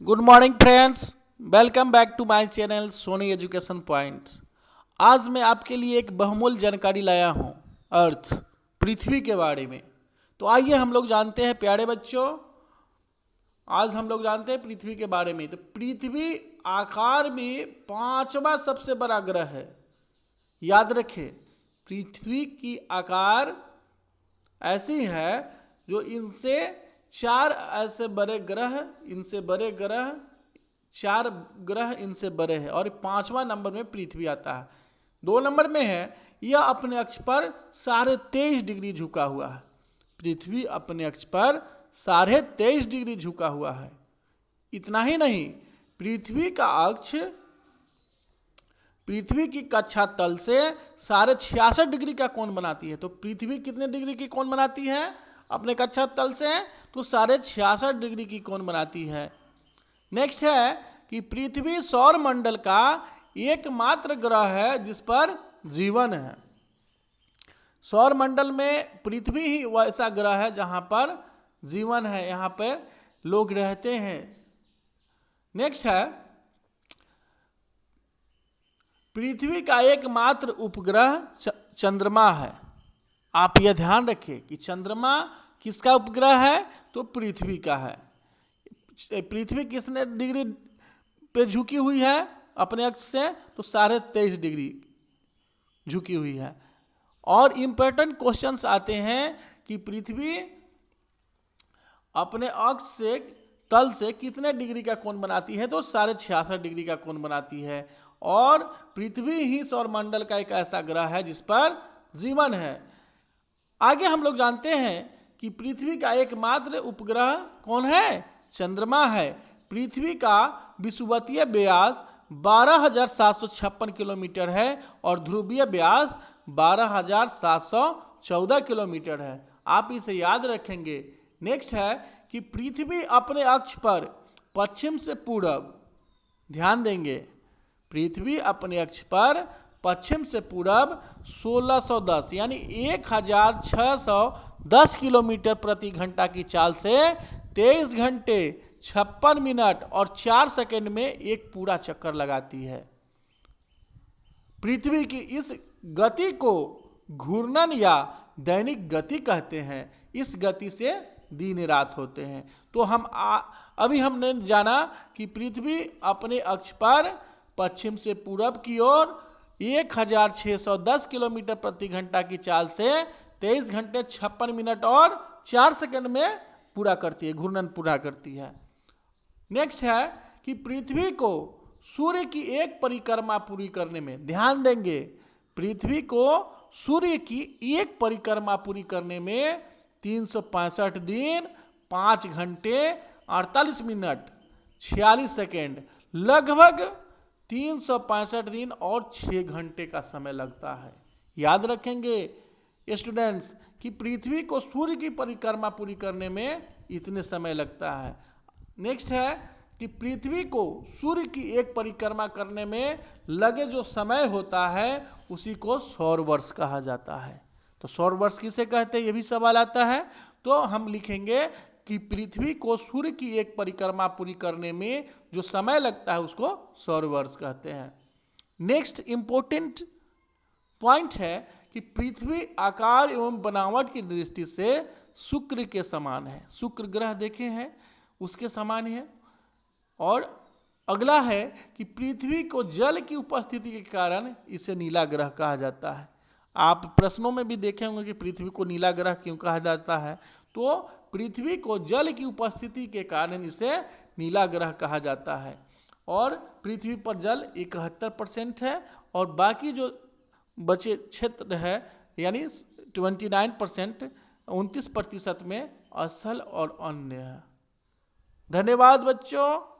Good morning friends, welcome back to my channel Soni education points. आज मैं आपके लिए एक बहुमूल्य जानकारी लाया हूँ अर्थ पृथ्वी के बारे में। तो आइए हम लोग जानते हैं प्यारे बच्चों, आज हम लोग जानते हैं पृथ्वी के बारे में। तो पृथ्वी आकार में पांचवा सबसे बड़ा ग्रह है। याद रखें, पृथ्वी की आकार ऐसी है जो इनसे चार ऐसे बड़े ग्रह, इनसे बड़े ग्रह, चार ग्रह इनसे बड़े हैं और पांचवा नंबर में पृथ्वी आता है। 2 नंबर में है यह अपने अक्ष पर 23.5 डिग्री झुका हुआ है। पृथ्वी अपने अक्ष पर 23.5 डिग्री झुका हुआ है। इतना ही नहीं, पृथ्वी का अक्ष पृथ्वी की कक्षा तल से 66.5 डिग्री का कोण बनाती है। तो पृथ्वी कितने डिग्री की कोण बनाती है अपने कक्षा तल से? तो 66.5 डिग्री की कोण बनाती है। नेक्स्ट है कि पृथ्वी सौर मंडल का एकमात्र ग्रह है जिस पर जीवन है। सौर मंडल में पृथ्वी ही वैसा ग्रह है जहां पर जीवन है, यहां पर लोग रहते हैं। नेक्स्ट है पृथ्वी का एकमात्र उपग्रह चंद्रमा है। आप यह ध्यान रखें कि चंद्रमा किसका उपग्रह है? तो पृथ्वी का है। पृथ्वी कितने डिग्री पे झुकी हुई है अपने अक्ष से? तो 23.5 डिग्री झुकी हुई है। और इम्पोर्टेंट क्वेश्चंस आते हैं कि पृथ्वी अपने अक्ष से तल से कितने डिग्री का कोण बनाती है? तो 66.5 डिग्री का कोण बनाती है। और पृथ्वी ही सौरमंडल का एक ऐसा ग्रह है जिस पर जीवन है। आगे हम लोग जानते हैं कि पृथ्वी का एकमात्र उपग्रह कौन है? चंद्रमा है। पृथ्वी का विषुवतीय व्यास 12,756 किलोमीटर है और ध्रुवीय व्यास 12,714 किलोमीटर है। आप इसे याद रखेंगे। नेक्स्ट है कि पृथ्वी अपने अक्ष पर पश्चिम से पूरब, ध्यान देंगे, पृथ्वी अपने अक्ष पर पश्चिम से पूरब 1610 यानी 1610 किलोमीटर प्रति घंटा की चाल से 23 घंटे 56 मिनट और 4 सेकंड में एक पूरा चक्कर लगाती है। पृथ्वी की इस गति को घूर्णन या दैनिक गति कहते हैं। इस गति से दिन रात होते हैं। तो अभी हमने जाना कि पृथ्वी अपने अक्ष पर पश्चिम से पूरब की ओर 1610 किलोमीटर प्रति घंटा की चाल से 23 घंटे 56 मिनट और 4 सेकंड में पूरा करती है, घूर्णन पूरा करती है। नेक्स्ट है कि पृथ्वी को सूर्य की एक परिक्रमा पूरी करने में, ध्यान देंगे, पृथ्वी को सूर्य की एक परिक्रमा पूरी करने में 365 दिन 5 घंटे 48 मिनट 46 सेकेंड, लगभग 365 दिन और 6 घंटे का समय लगता है। याद रखेंगे स्टूडेंट्स कि पृथ्वी को सूर्य की परिक्रमा पूरी करने में इतने समय लगता है। नेक्स्ट है कि पृथ्वी को सूर्य की एक परिक्रमा करने में लगे जो समय होता है उसी को सौर वर्ष कहा जाता है। तो सौर वर्ष किसे कहते हैं, ये भी सवाल आता है। तो हम लिखेंगे कि पृथ्वी को सूर्य की एक परिक्रमा पूरी करने में जो समय लगता है उसको सौर वर्ष कहते हैं। नेक्स्ट इंपॉर्टेंट पॉइंट है कि पृथ्वी आकार एवं बनावट की दृष्टि से शुक्र के समान है। शुक्र ग्रह देखे हैं, उसके समान है। और अगला है कि पृथ्वी को जल की उपस्थिति के कारण इसे नीला ग्रह कहा जाता है। आप प्रश्नों में भी देखे होंगे कि पृथ्वी को नीला ग्रह क्यों कहा जाता है। तो पृथ्वी को जल की उपस्थिति के कारण इसे नीला ग्रह कहा जाता है। और पृथ्वी पर जल 71% है और बाकी जो बचे क्षेत्र है यानी 29%, 29% में स्थल और अन्य है। धन्यवाद बच्चों।